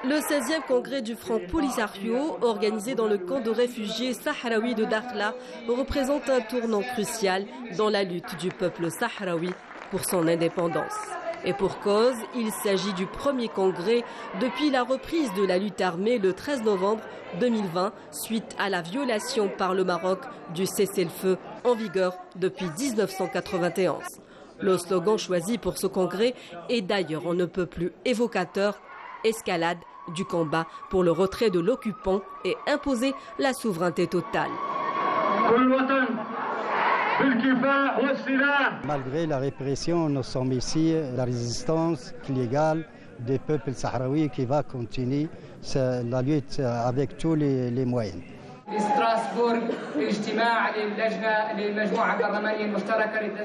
Le 16e congrès du Front Polisario, organisé dans le camp de réfugiés sahraouis de Dakhla, représente un tournant crucial dans la lutte du peuple sahraoui pour son indépendance. Et pour cause, il s'agit du premier congrès depuis la reprise de la lutte armée le 13 novembre 2020 suite à la violation par le Maroc du cessez-le-feu en vigueur depuis 1991. Le slogan choisi pour ce congrès est d'ailleurs on ne peut plus évocateur, escalade du combat pour le retrait de l'occupant et imposer la souveraineté totale. Malgré la répression, nous sommes ici, la résistance illégale des peuples sahraouis qui va continuer la lutte avec tous les moyens.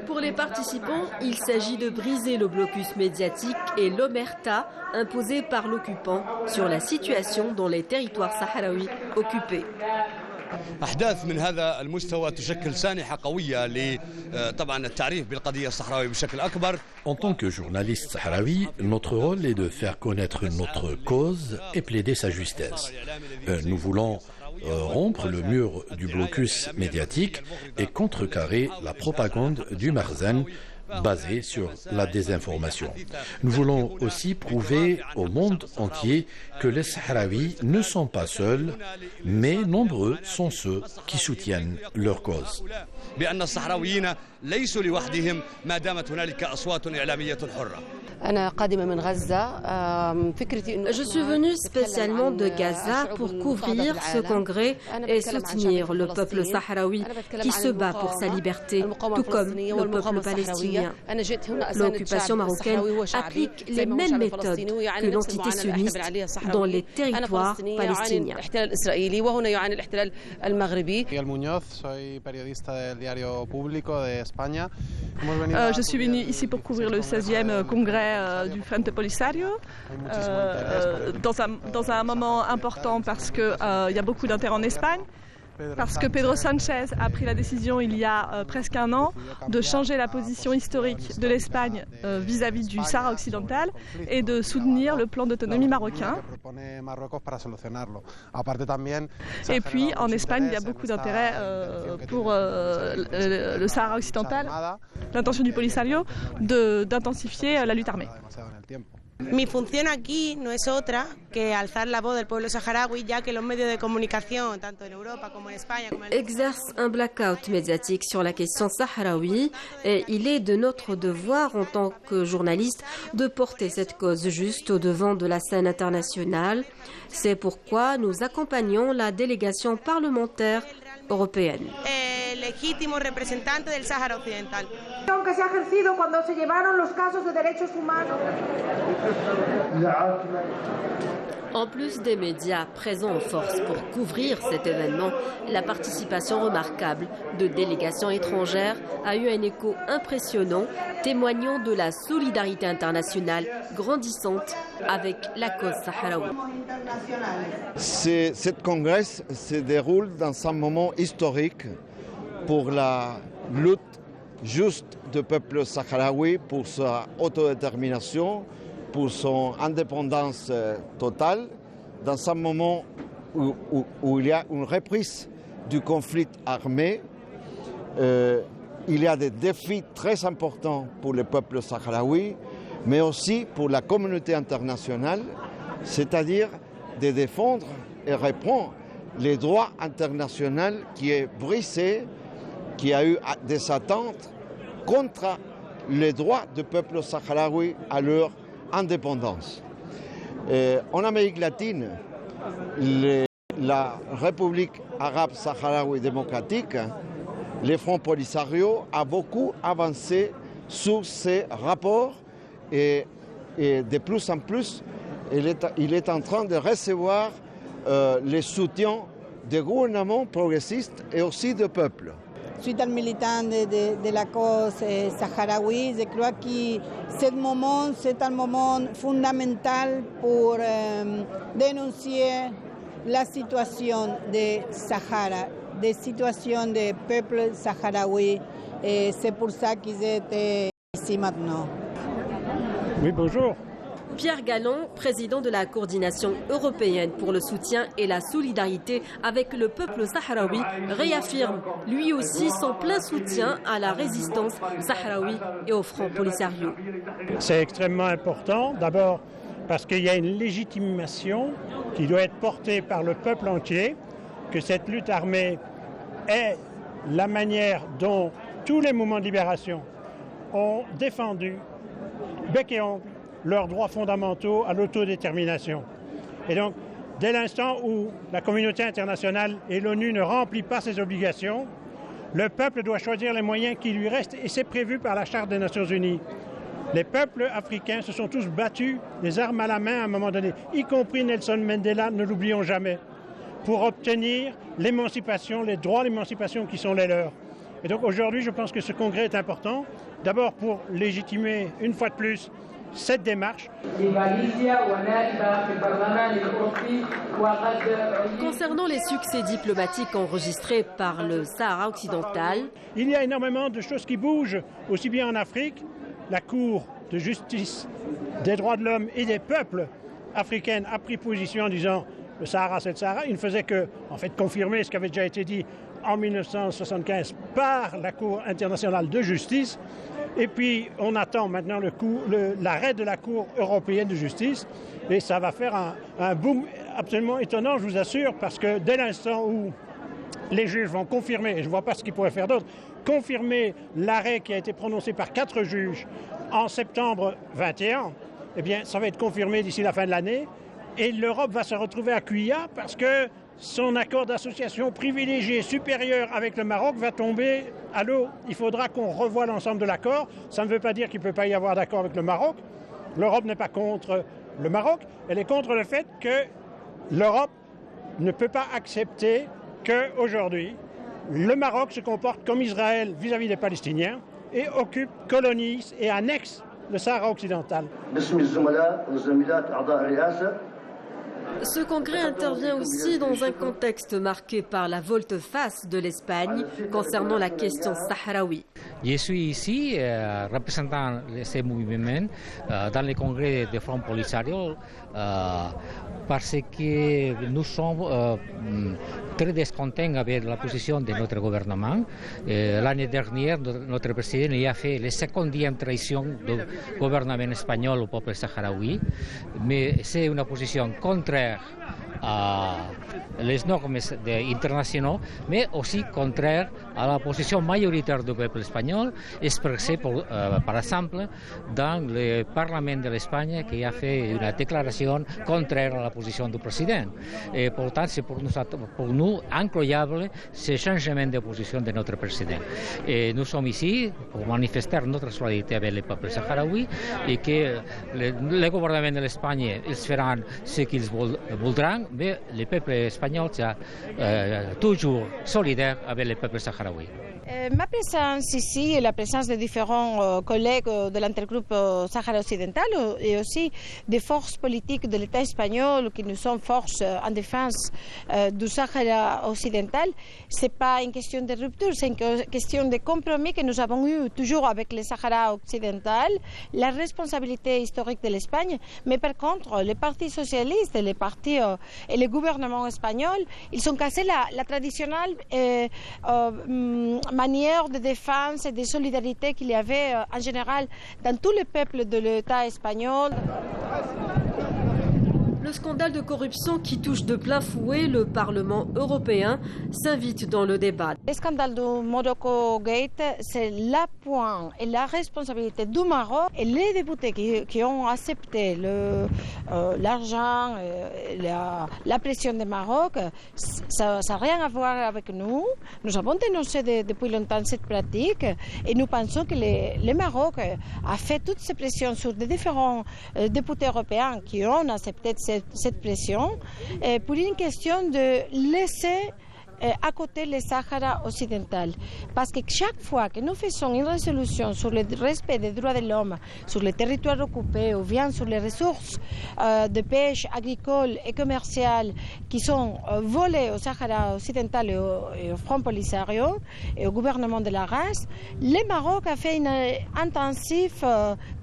Pour les participants, il s'agit de briser le blocus médiatique et l'omerta imposée par l'occupant sur la situation dans les territoires sahraouis occupés. أحداث من هذا المستوى تشكل سانحة قوية طبعا التعريف بالقضية الصحراوية بشكل أكبر. En tant que journaliste sahraoui, notre rôle est de faire connaître notre cause et plaider sa justesse. Nous voulons rompre le mur du blocus médiatique et contrecarrer la propagande du Marzen basée sur la désinformation. Nous voulons aussi prouver au monde entier que les Sahraouis ne sont pas seuls, mais nombreux sont ceux qui soutiennent leur cause. Je suis venue spécialement de Gaza pour couvrir ce congrès et soutenir le peuple sahraoui qui se bat pour sa liberté, tout comme le peuple palestinien. L'occupation marocaine applique les mêmes méthodes que l'entité sioniste dans les territoires palestiniens. Je suis venue ici pour couvrir le 16e congrès du Frente Polisario dans un moment important parce qu'il y a beaucoup d'intérêt en Espagne, parce que Pedro Sánchez a pris la décision il y a presque un an de changer la position historique de l'Espagne vis-à-vis du Sahara occidental et de soutenir le plan d'autonomie marocain. Et puis en Espagne, il y a beaucoup d'intérêt pour le Sahara occidental, l'intention du Polisario d'intensifier la lutte armée. Mi función aquí no es otra que alzar la voz del pueblo saharaui, ya que los medios de comunicación, tanto en Europa como en España, como en exerce un blackout médiatique sur la question sahraoui et il est de notre devoir en tant que journaliste de porter cette cause juste au devant de la scène internationale. C'est pourquoi nous accompagnons la délégation parlementaire européenne. Legítimo representante del Sáhara Occidental. Que se ha ejercido cuando se llevaron los casos de derechos humanos. En plus des médias présents en force pour couvrir cet événement, la participation remarquable de délégations étrangères a eu un écho impressionnant, témoignant de la solidarité internationale grandissante avec la cause sahraoui. Cette congrès se déroule dans un moment historique pour la lutte juste du peuple sahraoui, pour sa autodétermination, pour son indépendance totale, dans un moment où il y a une reprise du conflit armé. Il y a des défis très importants pour le peuple sahraoui, mais aussi pour la communauté internationale, c'est-à-dire de défendre et répondre les droits internationaux qui est brisé, qui a eu des attentes contre les droits du peuple sahraoui à leur indépendance. En Amérique latine, la République arabe sahraoui démocratique, le Front Polisario a beaucoup avancé sur ces rapports et de plus en plus, il est en train de recevoir le soutien des gouvernements progressistes et aussi du peuple. Je suis un militant de la cause sahraoui. Je crois que c'est un moment fondamental pour dénoncer la situation du Sahara, la situation des peuples sahraouis. Et c'est pour ça que j'étais ici maintenant. Oui, bonjour. Pierre Galland, président de la coordination européenne pour le soutien et la solidarité avec le peuple sahraoui, réaffirme lui aussi son plein soutien à la résistance sahraoui et au Front Polisario. C'est extrêmement important, d'abord parce qu'il y a une légitimation qui doit être portée par le peuple entier, que cette lutte armée est la manière dont tous les mouvements de libération ont défendu bec et ongle leurs droits fondamentaux à l'autodétermination. Et donc, dès l'instant où la communauté internationale et l'ONU ne remplissent pas ses obligations, le peuple doit choisir les moyens qui lui restent, et c'est prévu par la Charte des Nations Unies. Les peuples africains se sont tous battus, les armes à la main à un moment donné, y compris Nelson Mandela, ne l'oublions jamais, pour obtenir l'émancipation, les droits d'émancipation qui sont les leurs. Et donc aujourd'hui, je pense que ce congrès est important, d'abord pour légitimer une fois de plus cette démarche. Concernant les succès diplomatiques enregistrés par le Sahara occidental, il y a énormément de choses qui bougent, aussi bien en Afrique. La Cour de justice des droits de l'homme et des peuples africains a pris position en disant le Sahara, c'est le Sahara. Il ne faisait que, en fait, confirmer ce qui avait déjà été dit en 1975 par la Cour internationale de justice. Et puis, on attend maintenant l'arrêt de la Cour européenne de justice. Et ça va faire un boom absolument étonnant, je vous assure, parce que dès l'instant où les juges vont confirmer, et je ne vois pas ce qu'ils pourraient faire d'autre, confirmer l'arrêt qui a été prononcé par 4 juges en septembre 21, eh bien, ça va être confirmé d'ici la fin de l'année. Et l'Europe va se retrouver à Cuilla parce que son accord d'association privilégié supérieur avec le Maroc va tomber à l'eau. Il faudra qu'on revoie l'ensemble de l'accord. Ça ne veut pas dire qu'il ne peut pas y avoir d'accord avec le Maroc. L'Europe n'est pas contre le Maroc. Elle est contre le fait que l'Europe ne peut pas accepter qu'aujourd'hui, le Maroc se comporte comme Israël vis-à-vis des Palestiniens et occupe, colonise et annexe le Sahara occidental. Ce congrès intervient aussi dans un contexte marqué par la volte-face de l'Espagne concernant la question sahraoui. Je suis ici représentant ces mouvements dans le congrès du Front Polisario parce que nous sommes très descontents avec la position de notre gouvernement. L'année dernière, notre président a fait la 2e trahison du gouvernement espagnol au peuple sahraoui, mais c'est une position contraire à les normes internationales, mais aussi contraire à la position majoritaire du peuple espagnol, expressée par exemple dans le Parlement de l'Espagne qui a fait une déclaration contraire à la position du président. Et pourtant, c'est pour nous incroyable ce changement de position de notre président. Et nous sommes ici pour manifester notre solidarité avec le peuple sahraoui et que le gouvernement de l'Espagne ils feront ce qu'ils voudront, mais le peuple espagnol est toujours solidaire avec le peuple sahraoui. Ma présence ici et la présence de différents collègues de l'intergroupe Sahara occidental et aussi des forces politiques de l'État espagnol qui nous sont forces en défense du Sahara occidental, ce n'est pas une question de rupture, c'est une question de compromis que nous avons eu toujours avec le Sahara occidental, la responsabilité historique de l'Espagne, mais par contre les partis socialistes, les partis et le gouvernement espagnol, ils ont cassé la traditionnelle manière de défense et de solidarité qu'il y avait en général dans tous les peuples de l'État espagnol. Le scandale de corruption qui touche de plein fouet le Parlement européen s'invite dans le débat. Le scandale du Morocco Gate, c'est l'appoint et la responsabilité du Maroc et les députés qui ont accepté l'argent, la pression du Maroc. Ça n'a rien à voir avec nous. Nous avons dénoncé depuis longtemps cette pratique et nous pensons que le Maroc a fait toutes ces pressions sur des différents députés européens qui ont accepté cette pression pour une question de laisser à côté du Sahara occidental. Parce que chaque fois que nous faisons une résolution sur le respect des droits de l'homme, sur les territoires occupés ou bien sur les ressources de pêche agricole et commerciale qui sont volées au Sahara occidental et au Front Polisario et au gouvernement de la race, le Maroc a fait une intensive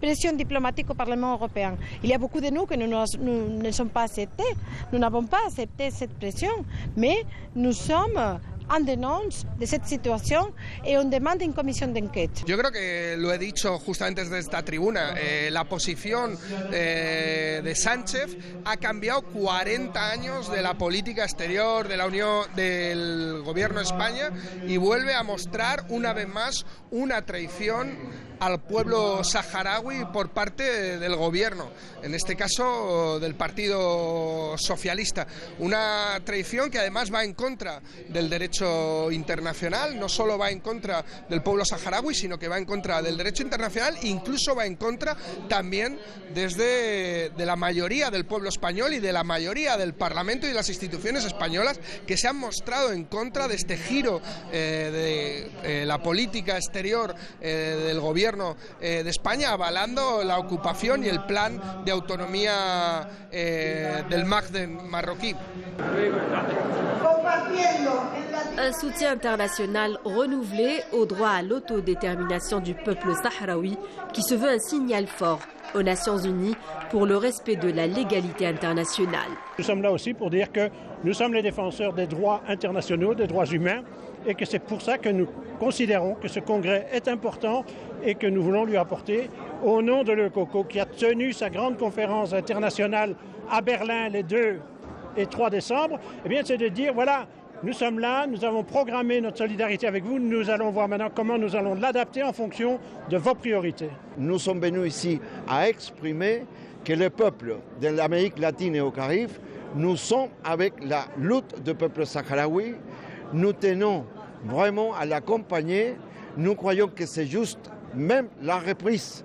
pression diplomatique au Parlement européen. Il y a beaucoup de nous que nous ne sommes pas acceptés, nous n'avons pas accepté cette pression, mais nous sommes en dénonce de cette situación y on demanda una comisión de enquete. Yo creo que lo he dicho justamente desde esta tribuna, la posición de Sánchez ha cambiado 40 años de la política exterior de la Unión, del gobierno de España, y vuelve a mostrar una vez más una traición al pueblo saharaui por parte del gobierno, en este caso del Partido Socialista. Una traición que además va en contra del derecho internacional, no solo va en contra del pueblo saharaui, sino que va en contra del derecho internacional e incluso va en contra también de la mayoría del pueblo español y de la mayoría del Parlamento y de las instituciones españolas que se han mostrado en contra de este giro de la política exterior del gobierno de España, avalando la ocupación y el plan de autonomía del Maghreb marroquí. Un soutien international renouvelé au droit à l'autodétermination du peuple sahraoui qui se veut un signal fort aux Nations Unies pour le respect de la légalité internationale. Nous sommes là aussi pour dire que nous sommes les défenseurs des droits internationaux, des droits humains, et que c'est pour ça que nous considérons que ce congrès est important et que nous voulons lui apporter, au nom de l'ECOCO, qui a tenu sa grande conférence internationale à Berlin les 2 et 3 décembre, eh bien, c'est de dire, voilà, nous sommes là, nous avons programmé notre solidarité avec vous, nous allons voir maintenant comment nous allons l'adapter en fonction de vos priorités. Nous sommes venus ici à exprimer que les peuples de l'Amérique latine et au Caraïbes, nous sommes avec la lutte du peuple sahraoui, nous tenons vraiment à l'accompagner, nous croyons que c'est juste même la reprise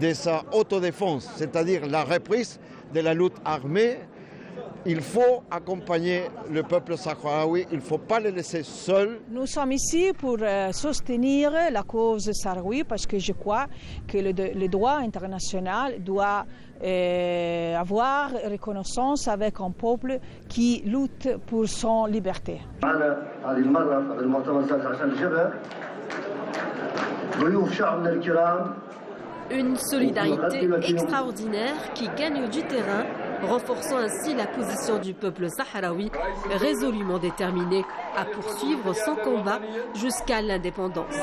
de sa autodéfense, c'est-à-dire la reprise de la lutte armée. Il faut accompagner le peuple sahraoui, il ne faut pas le laisser seul. Nous sommes ici pour soutenir la cause sahraoui parce que je crois que le droit international doit avoir reconnaissance avec un peuple qui lutte pour son liberté. Une solidarité extraordinaire qui gagne du terrain, renforçant ainsi la position du peuple sahraoui, résolument déterminé à poursuivre son combat jusqu'à l'indépendance.